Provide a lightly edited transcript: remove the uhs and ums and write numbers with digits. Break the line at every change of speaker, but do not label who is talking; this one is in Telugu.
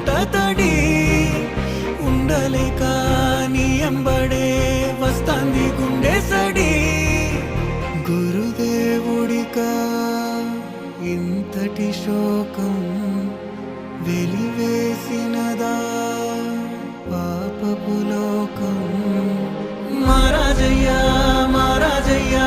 కంట తడి ఉండలేక నీ ఎంబడే వస్తాంది గుండె సడి గురుదేవుడికా ఇంతటి శోకం వెలివేసినదా పాపపు లోకం మహారాజయ్యా మహారాజయ్యా